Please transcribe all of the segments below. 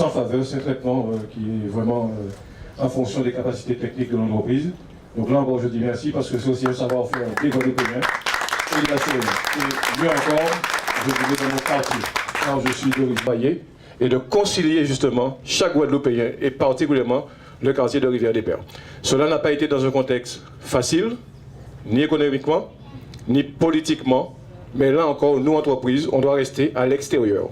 sans faveur. C'est un traitement qui est vraiment en fonction des capacités techniques de l'entreprise. Donc là encore, je dis merci parce que c'est aussi un savoir-faire des Guadeloupéens et de la CNE. Et mieux encore, je voulais dans mon quartier, quand je suis de Baillé, et de concilier justement chaque Guadeloupéen et particulièrement le quartier de Rivière-des-Pères. Cela n'a pas été dans un contexte facile, ni économiquement, ni politiquement, mais là encore, nous, entreprises, on doit rester à l'extérieur.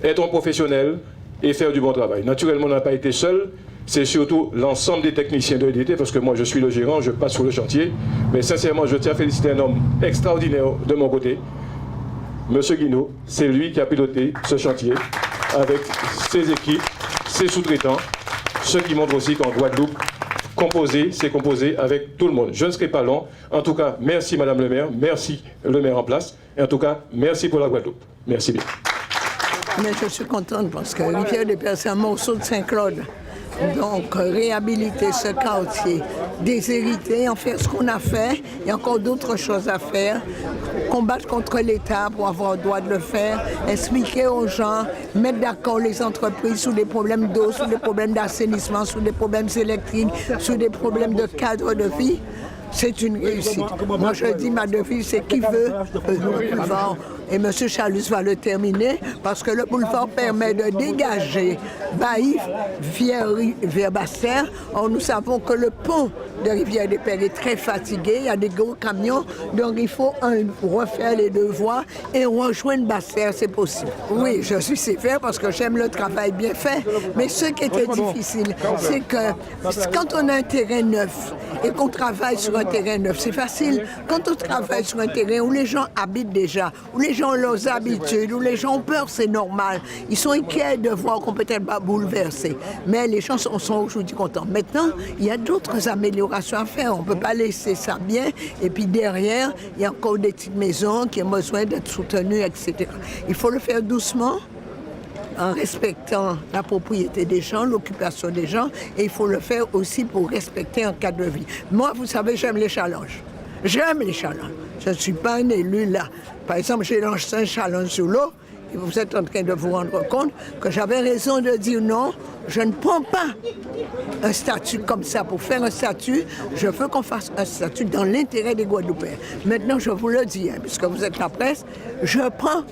Être professionnel et faire du bon travail. Naturellement, on n'a pas été seul, c'est surtout l'ensemble des techniciens de l'EDT, parce que moi, je suis le gérant, je passe sur le chantier, mais sincèrement, je tiens à féliciter un homme extraordinaire de mon côté, Monsieur Guinaud, c'est lui qui a piloté ce chantier avec ses équipes, ses sous-traitants, ce qui montre aussi qu'en Guadeloupe, c'est composé avec tout le monde. Je ne serai pas long. En tout cas, merci Madame le maire, merci le maire en place. Et en tout cas, merci pour la Guadeloupe. Merci bien. Mais je suis contente parce que Rivière-des-Pères, c'est un morceau de Saint-Claude. Donc, réhabiliter ce quartier, déshériter, en faire ce qu'on a fait, il y a encore d'autres choses à faire. Combattre contre l'État pour avoir le droit de le faire, expliquer aux gens, mettre d'accord les entreprises sur des problèmes d'eau, sur des problèmes d'assainissement, sur des problèmes électriques, sur des problèmes de cadre de vie. C'est une réussite. Moi, je dis, ma devise, c'est qui veut le boulevard. Et M. Chalus va le terminer parce que le boulevard permet de dégager Baïf vers Basse-Terre. Or, nous savons que le pont de Rivière-des-Pères est très fatigué. Il y a des gros camions. Donc, il faut refaire les deux voies et rejoindre Basse-Terre, c'est possible. Oui, je suis sévère parce que j'aime le travail bien fait. Mais ce qui était difficile, c'est que quand on a un terrain neuf et qu'on travaille sur un terrain neuf, c'est facile. Quand on travaille sur un terrain où les gens habitent déjà, où les gens ont leurs habitudes, où les gens ont peur, c'est normal. Ils sont inquiets de voir qu'on peut être pas bouleversé. Mais les gens sont aujourd'hui contents. Maintenant, il y a d'autres améliorations à faire. On ne peut pas laisser ça bien. Et puis derrière, il y a encore des petites maisons qui ont besoin d'être soutenues, etc. Il faut le faire doucement, en respectant la propriété des gens, l'occupation des gens, et il faut le faire aussi pour respecter un cadre de vie. Moi, vous savez, j'aime les challenges. J'aime les challenges. Je ne suis pas un élu là. Par exemple, j'ai lancé un challenge sur l'eau, et vous êtes en train de vous rendre compte que j'avais raison de dire non, je ne prends pas un statut comme ça. Pour faire un statut, je veux qu'on fasse un statut dans l'intérêt des Guadeloupéens. Maintenant, je vous le dis, puisque vous êtes la presse, je prends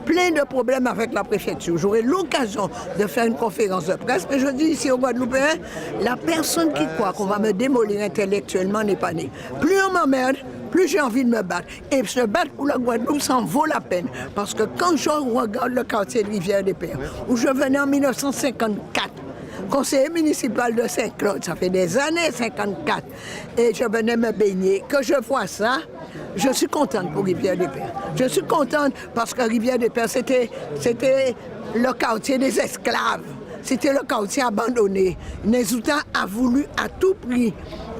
plein de problèmes avec la préfecture. J'aurai l'occasion de faire une conférence de presse, mais je dis ici aux Guadeloupéens, la personne qui croit qu'on va me démolir intellectuellement n'est pas née. Plus on m'emmerde, plus j'ai envie de me battre. Et se battre pour la Guadeloupe, ça en vaut la peine. Parce que quand je regarde le quartier de Rivière-des-Pères, où je venais en 1954, conseiller municipal de Saint-Claude, ça fait des années, 54, et je venais me baigner, que je vois ça, je suis contente pour Rivière-des-Pères. Je suis contente parce que Rivière-des-Pères, c'était le quartier des esclaves. C'était le quartier abandonné. Nezouta a voulu à tout prix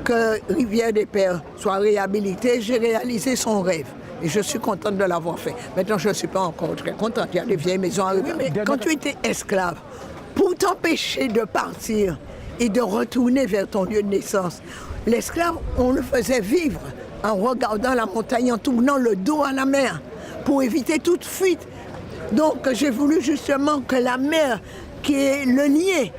que Rivière-des-Pères soit réhabilitée. J'ai réalisé son rêve. Et je suis contente de l'avoir fait. Maintenant, je ne suis pas encore très contente. Il y a des vieilles maisons à revenir. Mais quand tu étais esclave, pour t'empêcher de partir et de retourner vers ton lieu de naissance, l'esclave, on le faisait vivre en regardant la montagne, en tournant le dos à la mer, pour éviter toute fuite. Donc j'ai voulu justement que la mer, qui est le lien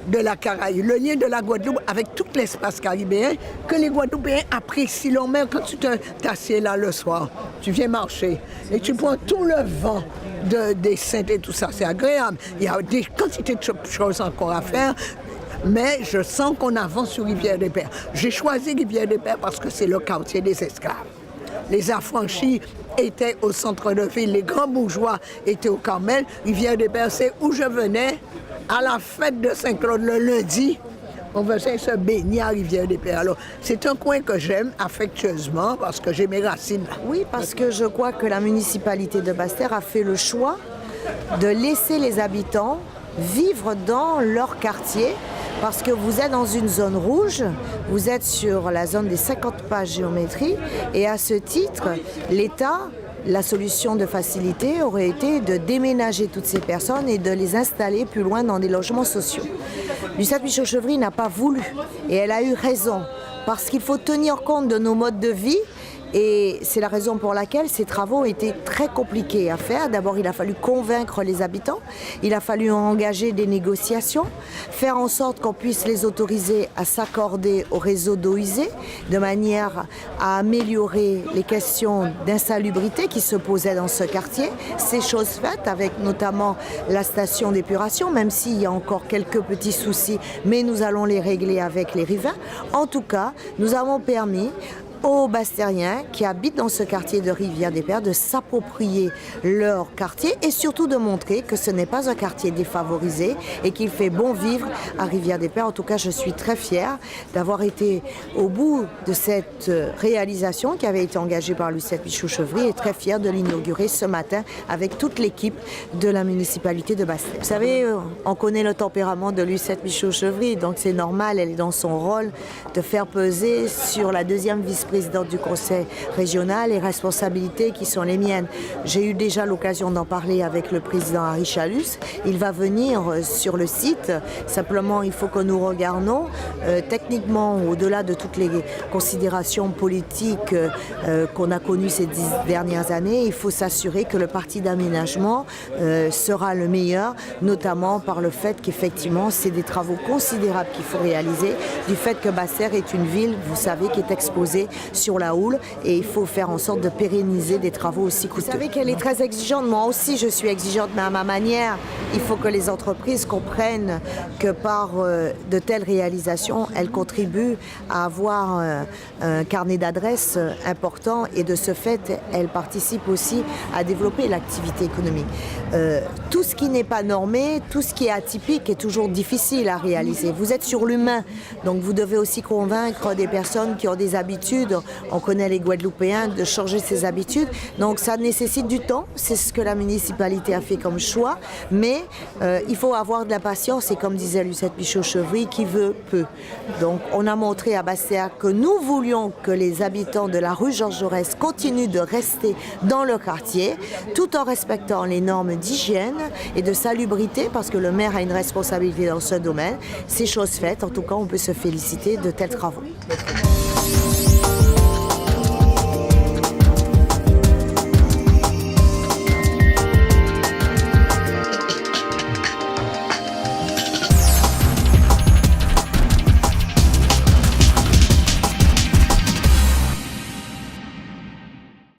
de la Caraïbe, le lien de la Guadeloupe avec tout l'espace caribéen, que les Guadeloupéens apprécient leur mer. Quand tu t'assieds là le soir, tu viens marcher et tu prends tout le vent des Saintes et tout ça, c'est agréable. Il y a des quantités de choses encore à faire. Mais je sens qu'on avance sur Rivière-des-Pères. J'ai choisi Rivière-des-Pères parce que c'est le quartier des esclaves. Les affranchis étaient au centre de ville, les grands bourgeois étaient au Carmel. Rivière-des-Pères, c'est où je venais à la fête de Saint-Claude le lundi. On faisait se baigner à Rivière-des-Pères. Alors, c'est un coin que j'aime affectueusement parce que j'ai mes racines là. Oui, parce que je crois que la municipalité de Basse-Terre a fait le choix de laisser les habitants vivre dans leur quartier. Parce que vous êtes dans une zone rouge, vous êtes sur la zone des 50 pas géométrie, et à ce titre, l'État, la solution de facilité aurait été de déménager toutes ces personnes et de les installer plus loin dans des logements sociaux. Lucette Michaud-Chevry n'a pas voulu, et elle a eu raison, parce qu'il faut tenir compte de nos modes de vie Et c'est la raison pour laquelle ces travaux étaient très compliqués à faire. D'abord, il a fallu convaincre les habitants, il a fallu engager des négociations, faire en sorte qu'on puisse les autoriser à s'accorder au réseau d'eau usée, de manière à améliorer les questions d'insalubrité qui se posaient dans ce quartier. C'est chose faite avec notamment la station d'épuration, même s'il y a encore quelques petits soucis, mais nous allons les régler avec les riverains. En tout cas, nous avons permis aux Bastériens qui habitent dans ce quartier de Rivière-des-Pères de s'approprier leur quartier et surtout de montrer que ce n'est pas un quartier défavorisé et qu'il fait bon vivre à Rivière-des-Pères. En tout cas, je suis très fière d'avoir été au bout de cette réalisation qui avait été engagée par Lucette Michaud-Chevry et très fière de l'inaugurer ce matin avec toute l'équipe de la municipalité de Basse-Terre. Vous savez, on connaît le tempérament de Lucette Michaud-Chevry, donc c'est normal, elle est dans son rôle de faire peser sur la deuxième vice-présidente du conseil régional les responsabilités qui sont les miennes. J'ai eu déjà l'occasion d'en parler avec le président Harry Chalus. Il va venir sur le site. Simplement, il faut que nous regardions techniquement, au-delà de toutes les considérations politiques qu'on a connues ces 10 dernières années, il faut s'assurer que le parti d'aménagement sera le meilleur, notamment par le fait qu'effectivement, c'est des travaux considérables qu'il faut réaliser, du fait que Basse-Terre est une ville, vous savez, qui est exposée sur la houle et il faut faire en sorte de pérenniser des travaux aussi coûteux. Vous savez qu'elle est très exigeante, moi aussi je suis exigeante, mais à ma manière. Il faut que les entreprises comprennent que par de telles réalisations, elles contribuent à avoir un carnet d'adresses important et de ce fait, elles participent aussi à développer l'activité économique. Tout ce qui n'est pas normé, tout ce qui est atypique est toujours difficile à réaliser. Vous êtes sur l'humain, donc vous devez aussi convaincre des personnes qui ont des habitudes. On connaît les Guadeloupéens, de changer ses habitudes. Donc ça nécessite du temps. C'est ce que la municipalité a fait comme choix. Mais il faut avoir de la patience. Et comme disait Lucette Michaud-Chevry, qui veut peut. Donc on a montré à Basse-Terre que nous voulions que les habitants de la rue Georges Jaurès continuent de rester dans le quartier, tout en respectant les normes d'hygiène et de salubrité, parce que le maire a une responsabilité dans ce domaine. C'est chose faite. En tout cas, on peut se féliciter de tels travaux.